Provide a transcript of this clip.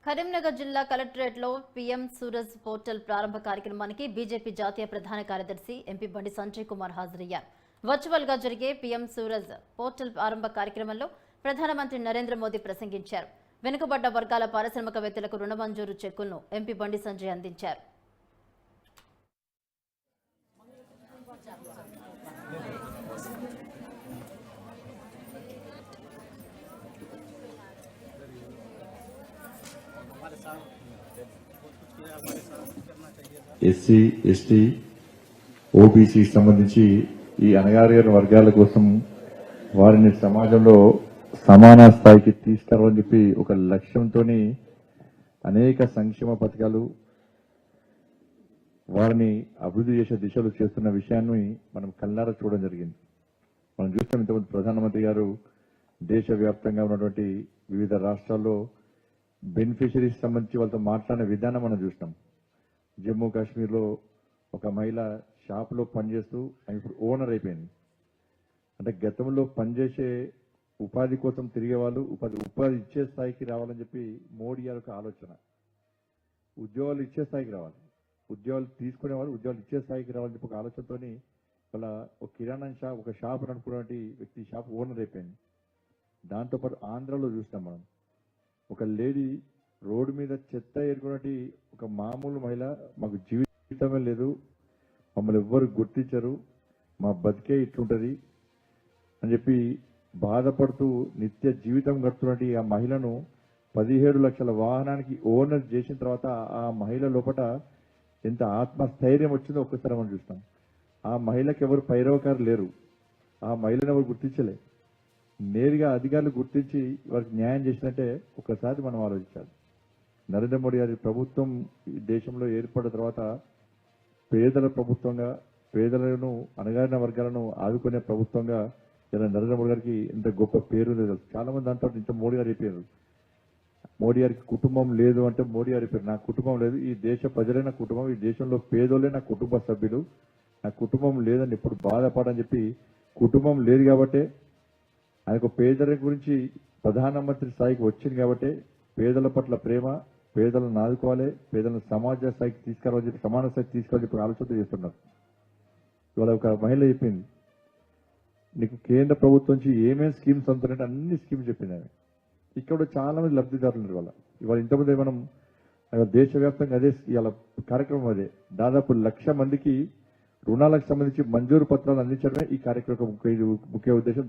కరీంనగర్ జిల్లా కలెక్టరేట్లో PM Suraj portal ప్రారంభ కార్యక్రమానికి బీజేపీ జాతీయ ప్రధాన కార్యదర్శి ఎంపీ బండి సంజయ్ కుమార్ హాజరయ్యారు. వర్చువల్ గా జరిగే పీఎం సూరజ్ పోర్టల్ ప్రారంభ కార్యక్రమంలో ప్రధానమంత్రి నరేంద్ర మోదీ ప్రసంగించారు. వెనుకబడ్డ వర్గాల పారిశ్రామికవేత్తలకు రుణ మంజూరు చెక్కులను ఎంపీ బండి సంజయ్ అందించారు. ఎస్సీ ఎస్టీ ఓబీసీ సంబంధించి ఈ అణగారిన వర్గాల కోసం వారిని సమాజంలో సమాన స్థాయికి తీసుకురావాలని చెప్పి ఒక లక్ష్యంతో అనేక సంక్షేమ పథకాలు వారిని అభివృద్ధి చేసే దిశలో చేస్తున్న విషయాన్ని మనం కళ్ళారా చూడడం జరిగింది. మనం చూస్తాం ఇంతకుముందు ప్రధానమంత్రి గారు దేశవ్యాప్తంగా ఉన్నటువంటి వివిధ రాష్ట్రాల్లో బెనిఫిషరీస్ సంబంధించి వాళ్ళతో మాట్లాడిన విధానం మనం చూసినాం. జమ్మూ కాశ్మీర్లో ఒక మహిళ షాప్లో పనిచేస్తూ ఇప్పుడు ఓనర్ అయిపోయింది. అంటే గతంలో పనిచేసే ఉపాధి కోసం తిరిగే వాళ్ళు ఉపాధి ఇచ్చే స్థాయికి రావాలని చెప్పి మోడీ గారి ఒక ఆలోచన. ఉద్యోగాలు ఇచ్చే స్థాయికి రావాలి, ఉద్యోగాలు తీసుకునే వాళ్ళు ఉద్యోగాలు ఇచ్చే స్థాయికి రావాలని చెప్పి ఒక ఆలోచనతో వాళ్ళ ఒక కిరాణా షాప్ ఒక షాప్ అనుకున్నటువంటి వ్యక్తి షాప్ ఓనర్ అయిపోయింది. దాంతోపాటు ఆంధ్రాలో చూస్తాం మనం ఒక లేడీ రోడ్డు మీద చెత్త ఏరుకున్నట్టు ఒక మామూలు మహిళ, మాకు జీవితమే లేదు, మమ్మల్ని ఎవ్వరు గుర్తించరు, మా బతికే ఇట్లుంటది అని చెప్పి బాధపడుతూ నిత్య జీవితం గడుపుతున్నట్టు ఆ మహిళను 17 లక్షల వాహనానికి ఓనర్ చేసిన తర్వాత ఆ మహిళ లోపల ఎంత ఆత్మస్థైర్యం వచ్చిందో ఒక్కసారి మనం చూస్తాం. ఆ మహిళకి ఎవరు పైరవకారు లేరు, ఆ మహిళను ఎవరు గుర్తించలే. నేరుగా అధికారులు గుర్తించి వారికి న్యాయం చేసినట్టే ఒక్కసారి మనం ఆలోచించాలి. నరేంద్ర మోడీ గారి ప్రభుత్వం ఈ దేశంలో ఏర్పడిన తర్వాత పేదల ప్రభుత్వంగా, పేదలను అణగారిన వర్గాలను ఆదుకునే ప్రభుత్వంగా ఇలా నరేంద్ర మోడీ గారికి ఎంత గొప్ప పేరు లేదు. చాలా మంది దాంట్లో ఇంత మోడీ గారు చెప్పారు, మోడీ గారికి కుటుంబం లేదు అంటే మోడీ గారు చెప్పారు నా కుటుంబం లేదు, ఈ దేశ ప్రజలే నా కుటుంబం, ఈ దేశంలో పేదోళ్ళే నా కుటుంబ సభ్యులు, నా కుటుంబం లేదని ఎప్పుడు బాధపడని చెప్పి కుటుంబం లేదు కాబట్టే ఆయనకు పేదల గురించి ప్రధానమంత్రి స్థాయికి వచ్చింది కాబట్టి పేదల పట్ల ప్రేమ, పేదలను ఆదుకోవాలి, పేదలను సమాజ స్థాయికి తీసుకురావాలని చెప్పి సమాన స్థాయికి తీసుకురావాలని చెప్పి ఆలోచన చేస్తున్నారు. ఇవాళ ఒక మహిళ చెప్పింది, నీకు కేంద్ర ప్రభుత్వం నుంచి ఏమేమి స్కీమ్స్ అందుతున్నాయంటే అన్ని స్కీమ్స్ చెప్పింది ఆమె. ఇక్కడ చాలా మంది లబ్ధిదారులు ఉన్నారు. ఇవాళ ఇంతమంది మనం దేశవ్యాప్తంగా అదే ఇవాళ కార్యక్రమం అదే దాదాపు 1,00,000 మందికి రుణాలకు సంబంధించి మంజూరు పత్రాలు అందించడమే ఈ కార్యక్రమం ముఖ్య ఉద్దేశం.